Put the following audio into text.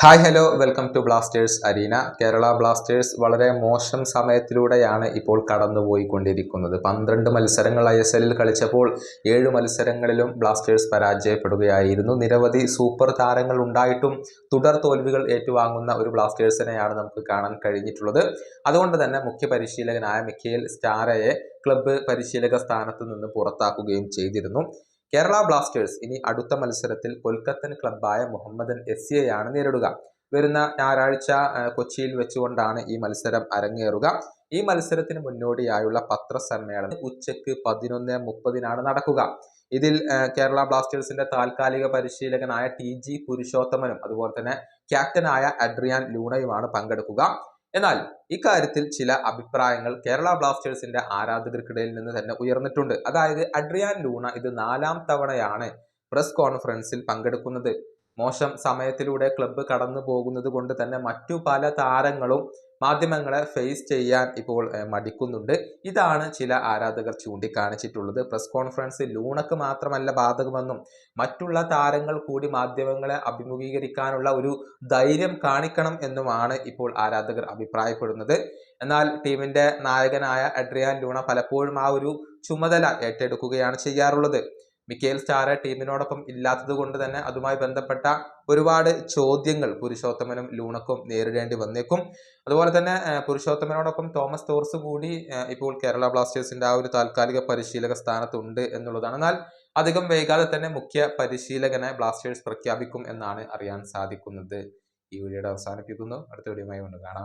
Hi hello welcome to Blasters arena. Kerala Blasters വളരെ മോശം സമയത്തിലൂടെയാണ് ഇപ്പോൾ കടന്നുപോയിക്കൊണ്ടിരിക്കുന്നത്. 12 മത്സരങ്ങൾ ISL കളിച്ചപ്പോൾ 7 മത്സരങ്ങളിലും ബ്ലാസ്റ്റേഴ്സ് പരാജയപ്പെടുകയായിരുന്നു. നിരവധി സൂപ്പർ താരങ്ങൾ ഉണ്ടായിട്ടും തുടർ തോൽവികൾ ഏറ്റുവാങ്ങുന്ന ഒരു ബ്ലാസ്റ്റേഴ്സിനെയാണ് നമുക്ക് കാണാൻ കഴിഞ്ഞിട്ടുള്ളത്. അതുകൊണ്ട് തന്നെ മുഖ്യ പരിശീലകനായ മിഖേൽ സ്റ്റാരയെ ക്ലബ്ബ് പരിശീലക സ്ഥാനത്ത് നിന്ന് പുറത്താക്കുകയും ചെയ്തിരുന്നു. കേരള ബ്ലാസ്റ്റേഴ്സ് ഇനി അടുത്ത മത്സരത്തിൽ കൊൽക്കത്തൻ ക്ലബ്ബായ മുഹമ്മദൻ SCയെയാണ് നേരിടുക. വരുന്ന ഞായറാഴ്ച കൊച്ചിയിൽ വെച്ചുകൊണ്ടാണ് ഈ മത്സരം അരങ്ങേറുക. ഈ മത്സരത്തിന് മുന്നോടിയായുള്ള പത്രസമ്മേളനം ഉച്ചയ്ക്ക് 11:30 നടക്കുക. ഇതിൽ കേരള ബ്ലാസ്റ്റേഴ്സിന്റെ താൽക്കാലിക പരിശീലകനായ TG പുരുഷോത്തമനും അതുപോലെ തന്നെ ക്യാപ്റ്റനായ അഡ്രിയാൻ ലൂണയുമാണ് പങ്കെടുക്കുക. എന്നാൽ ഇക്കാര്യത്തിൽ ചില അഭിപ്രായങ്ങൾ കേരള ബ്ലാസ്റ്റേഴ്സിന്റെ ആരാധകർക്കിടയിൽ നിന്ന് തന്നെ ഉയർന്നിട്ടുണ്ട്. അതായത് അഡ്രിയാൻ ലൂണ ഇത് 4ാം തവണയാണ് പ്രസ് കോൺഫറൻസിൽ പങ്കെടുക്കുന്നത്. മോശം സമയത്തിലൂടെ ക്ലബ്ബ് കടന്നു പോകുന്നത് കൊണ്ട് തന്നെ മറ്റു പല താരങ്ങളും മാധ്യമങ്ങളെ ഫേസ് ചെയ്യാൻ ഇപ്പോൾ മടിക്കുന്നുണ്ട്. ഇതാണ് ചില ആരാധകർ ചൂണ്ടിക്കാണിച്ചിട്ടുള്ളത്. പ്രസ് കോൺഫറൻസ് ലൂണക്ക് മാത്രമല്ല ബാധകമെന്നും മറ്റുള്ള താരങ്ങൾ കൂടി മാധ്യമങ്ങളെ അഭിമുഖീകരിക്കാനുള്ള ഒരു ധൈര്യം കാണിക്കണം എന്നുമാണ് ഇപ്പോൾ ആരാധകർ അഭിപ്രായപ്പെടുന്നത്. എന്നാൽ ടീമിന്റെ നായകനായ അഡ്രിയാൻ ലൂണ പലപ്പോഴും ആ ഒരു ചുമതല ഏറ്റെടുക്കുകയാണ് ചെയ്യാറുള്ളത്. മിഖേൽ സ്റ്റാര ടീമിനോടൊപ്പം ഇല്ലാത്തത് കൊണ്ട് തന്നെ അതുമായി ബന്ധപ്പെട്ട ഒരുപാട് ചോദ്യങ്ങൾ പുരുഷോത്തമനും ലൂണക്കും നേരിടേണ്ടി വന്നേക്കും. അതുപോലെ തന്നെ പുരുഷോത്തമനോടൊപ്പം തോമസ് തോർസ് കൂടി ഇപ്പോൾ കേരള ബ്ലാസ്റ്റേഴ്സിന്റെ ആ ഒരു താൽക്കാലിക പരിശീലക സ്ഥാനത്തുണ്ട് എന്നുള്ളതാണ്. എന്നാൽ അധികം വൈകാതെ തന്നെ മുഖ്യ പരിശീലകനെ ബ്ലാസ്റ്റേഴ്സ് പ്രഖ്യാപിക്കും എന്നാണ് അറിയാൻ സാധിക്കുന്നത്. ഈ വീഡിയോയുടെ അവസാനിപ്പിക്കുന്നു. അടുത്ത വീഡിയോയുമായി കാണാം.